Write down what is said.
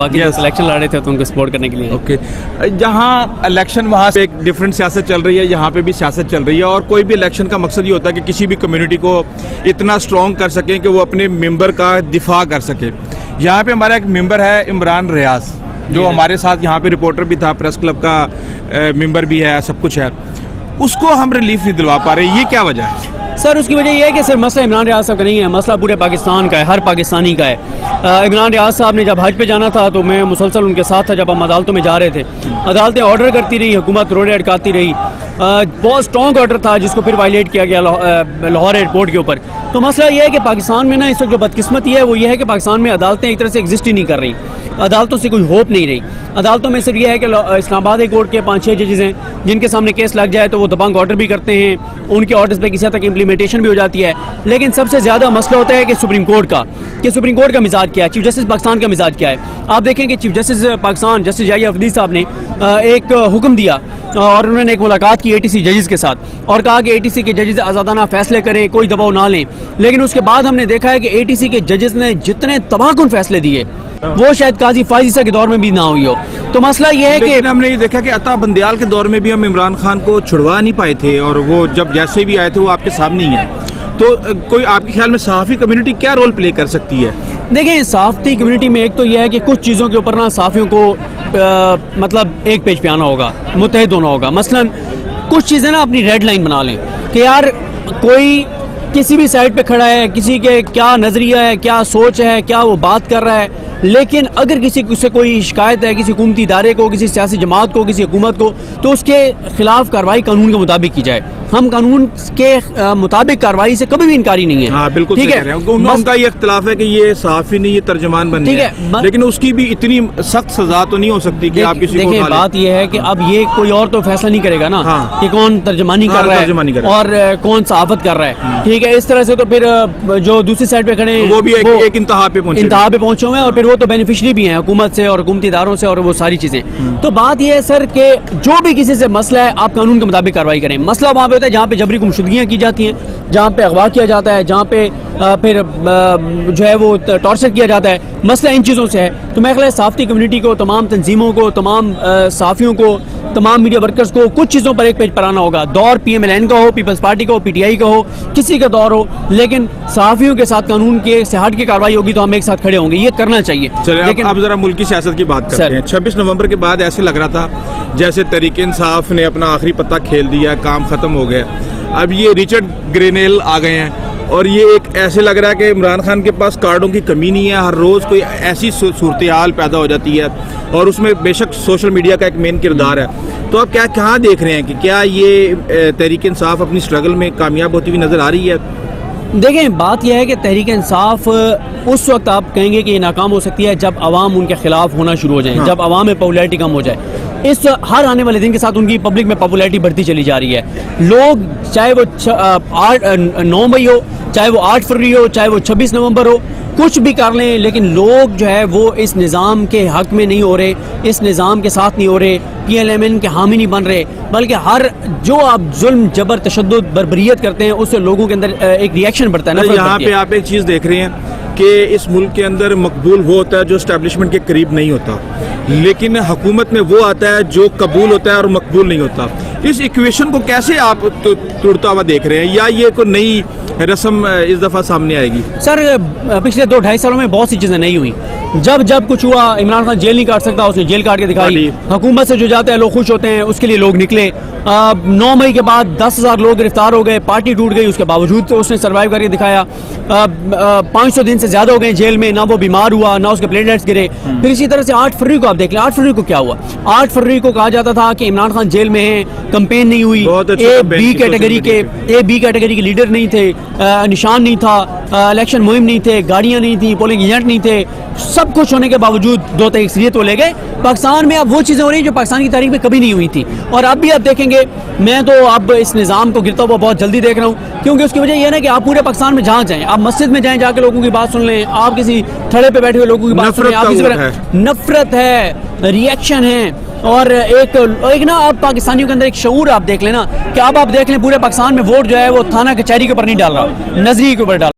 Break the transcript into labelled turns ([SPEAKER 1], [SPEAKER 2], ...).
[SPEAKER 1] باقی سلیکشن لڑ رہے تھے تو ان کو سپورٹ کرنے کے لیے.
[SPEAKER 2] اوکے, جہاں الیکشن وہاں سے ایک ڈفرینٹ سیاست چل رہی ہے, یہاں پہ بھی سیاست چل رہی ہے, اور کوئی بھی الیکشن کا مقصد یہ ہوتا ہے کہ کسی بھی کمیونٹی کو اتنا اسٹرانگ کر سکیں کہ وہ اپنے ممبر کا دفاع کر سکے. یہاں پہ ہمارا ایک ممبر ہے عمران ریاض, جو ہمارے ساتھ یہاں پہ رپورٹر بھی تھا, پریس کلب کا ممبر بھی ہے, سب کچھ ہے. اس کو ہم ریلیف نہیں دلوا پا رہے, یہ کیا وجہ ہے؟
[SPEAKER 1] سر اس کی وجہ یہ ہے کہ صرف مسئلہ عمران ریاض صاحب کا نہیں ہے, مسئلہ پورے پاکستان کا ہے, ہر پاکستانی کا ہے. عمران ریاض صاحب نے جب حج پہ جانا تھا تو میں مسلسل ان کے ساتھ تھا جب ہم عدالتوں میں جا رہے تھے. عدالتیں آرڈر کرتی رہی, حکومت روڑے اٹکاتی رہی, بہت اسٹرانگ آرڈر تھا جس کو پھر وائلیٹ کیا گیا لاہور ایئرپورٹ کے اوپر. تو مسئلہ یہ ہے کہ پاکستان میں نا اس وقت جو بدقسمتی ہے وہ یہ ہے کہ پاکستان میں عدالتیں ایک طرح سے ایگزسٹ ہی نہیں کر رہی, عدالتوں سے کوئی ہوپ نہیں رہی. عدالتوں میں صرف یہ ہے کہ اسلام آباد ہائی کورٹ کے 5-6 ججز ہیں جن کے سامنے کیس لگ جائے تو وہ دبنگ آرڈر بھی کرتے ہیں, ان کے آرڈرز پہ کسی حد تک امپلیمنٹیشن بھی ہو جاتی ہے. لیکن سب سے زیادہ مسئلہ ہوتا ہے کہ سپریم کورٹ کا, کہ سپریم کورٹ کا مزاج کیا ہے, چیف جسٹس پاکستان کا مزاج کیا ہے. آپ دیکھیں کہ چیف جسٹس پاکستان جسٹس یحییٰ عفدی صاحب نے ایک حکم دیا اور انہوں نے ایک ملاقات کی ATC ججز کے ساتھ اور کہا کہ ATC کے ججز آزادانہ فیصلے کریں, کوئی دباؤ نہ لیں. لیکن اس کے بعد ہم نے دیکھا ہے کہ ATC کے ججز نے جتنے تباہ کن فیصلے دیے وہ شاید قاضی فائز عیسیٰ کے دور میں بھی نہ ہوئی ہو. تو مسئلہ یہ ہے کہ
[SPEAKER 2] ہم نے یہ دیکھا کہ عطا بندیال کے دور میں بھی ہم عمران خان کو چھڑوا نہیں پائے تھے, اور وہ جب جیسے بھی آئے تھے وہ آپ کے سامنے ہی ہیں. تو کوئی آپ کے خیال میں صحافی کمیونٹی کیا رول پلے کر سکتی ہے؟
[SPEAKER 1] دیکھیں صحافتی کمیونٹی میں ایک تو یہ ہے کہ کچھ چیزوں کے اوپر نا صحافیوں کو مطلب ایک پیج پہ آنا ہوگا, متحد ہونا ہوگا. مثلا کچھ چیزیں نا اپنی ریڈ لائن بنا لیں کہ یار کوئی کسی بھی سائڈ پہ کھڑا ہے, کسی کے کیا نظریہ ہے, کیا سوچ ہے, کیا وہ بات کر رہا ہے, لیکن اگر کسی سے کوئی شکایت ہے کسی حکومتی ادارے کو, کسی سیاسی جماعت کو, کسی حکومت کو, تو اس کے خلاف کارروائی قانون کے مطابق کی جائے. ہم قانون کے مطابق کارروائی سے کبھی بھی انکاری نہیں ہے.
[SPEAKER 2] ہاں بالکل ٹھیک ہے. ان کا یہ اختلاف ہے کہ یہ صحافی نہیں, یہ ترجمان بن گیا ہے, لیکن اس کی بھی اتنی سخت سزا تو نہیں ہو سکتی کہ آپ کسی کو.
[SPEAKER 1] دیکھیں بات یہ ہے کہ اب یہ کوئی اور تو فیصلہ نہیں کرے گا نا کہ کون ترجمانی کر رہا ہے اور کون صحافت کر رہا ہے. ٹھیک ہے, اس طرح سے تو پھر جو دوسری سائڈ پہ کھڑے ہیں
[SPEAKER 2] وہ بھی ایک انتہا پہ
[SPEAKER 1] پہنچے ہوئے ہیں, اور پھر وہ تو بینیفیشری بھی ہیں حکومت سے اور حکومتی اداروں سے اور وہ ساری چیزیں. تو بات یہ ہے سر کہ جو بھی کسی سے مسئلہ ہے آپ قانون کے مطابق کارروائی کریں. مسئلہ وہاں پہ ہوتا ہے جہاں پہ جبری گمشدگیاں کی جاتی ہیں, جہاں پہ اغوا کیا جاتا ہے, جہاں پہ پھر جو ہے وہ ٹارچر کیا جاتا ہے. مسئلہ ان چیزوں سے ہے. تو میں خیال ہے صحافتی کمیونٹی کو, تمام تنظیموں کو, تمام صحافیوں کو, تمام میڈیا ورکرز کو کچھ چیزوں پر ایک پیج پر آنا ہوگا. دور PMLN کا ہو, پیپلز پارٹی کا ہو, PTI کا ہو, کسی کا دور ہو, لیکن صحافیوں کے ساتھ قانون کے سے ہٹ کے کارروائی ہوگی تو ہم ایک ساتھ کھڑے ہوں گے. یہ کرنا چاہیے.
[SPEAKER 2] لیکن اب ذرا ملکی سیاست کی بات کرتے ہیں. 26 نومبر کے بعد ایسے لگ رہا تھا جیسے تحریک انصاف نے اپنا آخری پتہ کھیل دیا, کام ختم ہو گیا. اب یہ رچرڈ گرینیل آ گئے ہیں اور یہ ایک ایسے لگ رہا ہے کہ عمران خان کے پاس کارڈوں کی کمی نہیں ہے. ہر روز کوئی ایسی صورتحال پیدا ہو جاتی ہے اور اس میں بے شک سوشل میڈیا کا ایک مین کردار ہے. تو آپ کہاں دیکھ رہے ہیں کہ کیا یہ تحریک انصاف اپنی سٹرگل میں کامیاب ہوتی ہوئی نظر آ رہی ہے؟
[SPEAKER 1] دیکھیں بات یہ ہے کہ تحریک انصاف اس وقت آپ کہیں گے کہ یہ ناکام ہو سکتی ہے جب عوام ان کے خلاف ہونا شروع ہو جائیں, جب عوام میں پاپولیرٹی کم ہو جائے. اس ہر آنے والے دن کے ساتھ ان کی پبلک میں پاپولیرٹی بڑھتی چلی جا رہی ہے. لوگ چاہے وہ 9 مئی ہو, چاہے وہ 8 فروری ہو, چاہے وہ 26 نومبر ہو, کچھ بھی کر لیں, لیکن لوگ جو ہے وہ اس نظام کے حق میں نہیں ہو رہے, اس نظام کے ساتھ نہیں ہو رہے, PLMN کے حامی نہیں بن رہے, بلکہ ہر جو آپ ظلم, جبر, تشدد, بربریت کرتے ہیں اس سے لوگوں کے اندر ایک ریئیکشن بڑھتا ہے.
[SPEAKER 2] یہاں پہ آپ ایک چیز دیکھ رہے ہیں کہ اس ملک کے اندر مقبول وہ ہوتا ہے جو اسٹیبلشمنٹ کے قریب نہیں ہوتا, لیکن حکومت میں وہ آتا ہے جو قبول ہوتا ہے اور مقبول نہیں ہوتا. اس ایکویشن کو کیسے آپ توڑتا ہوا دیکھ رہے ہیں, یا یہ کوئی نئی رسم اس دفعہ سامنے آئے گی؟
[SPEAKER 1] سر پچھلے 2-2.5 سالوں میں بہت سی چیزیں نہیں ہوئی. جب کچھ ہوا, عمران خان جیل نہیں کاٹ سکتا, اس نے جیل کاٹ کے دکھائی. حکومت سے جو جاتے ہیں لوگ خوش ہوتے ہیں, اس کے لیے لوگ نکلے. 9 مئی کے بعد 10,000 لوگ گرفتار ہو گئے, پارٹی ٹوٹ گئی, اس کے باوجود اس نے سروائیو کر کے دکھایا. 500 دن سے زیادہ ہو گئے جیل میں, نہ وہ بیمار ہوا, نہ اس کے پلیٹلیٹس گرے. پھر اسی طرح سے 8 فروری کو آپ دیکھ لیں. 8 فروری کو کیا ہوا؟ 8 فروری کو کہا جاتا تھا کہ عمران خان جیل میں ہیں, کمپین نہیں ہوئی, بی کیٹیگری کے لیڈر نہیں تھے, نشان نہیں تھا, الیکشن مہم نہیں تھے, گاڑیاں نہیں تھیں, پولنگ ایجنٹ نہیں تھے. سب کچھ ہونے کے باوجود 2 اکثریت وہ لے گئے. پاکستان میں اب وہ چیزیں ہو رہی ہیں جو پاکستان کی تاریخ میں کبھی نہیں ہوئی تھی, اور اب بھی آپ دیکھیں گے. میں تو اب اس نظام کو گرتا ہوا بہت جلدی دیکھ رہا ہوں, کیونکہ اس کی وجہ یہ ہے نا کہ آپ پورے پاکستان میں جہاں جائیں, آپ مسجد میں جائیں, جا کے لوگوں کی بات سن لیں, آپ کسی تھڑے پہ بیٹھے ہوئے لوگوں کی بات سن لیں, آپ کسی نفرت ہے, ریئیکشن ہے. اور ایک نا آپ پاکستانیوں کے اندر ایک شعور آپ دیکھ لیں نا, کہ اب آپ دیکھ لیں پورے پاکستان میں ووٹ جو ہے وہ تھانہ کچہری کے اوپر نہیں ڈال رہا, نظریے کے اوپر ڈال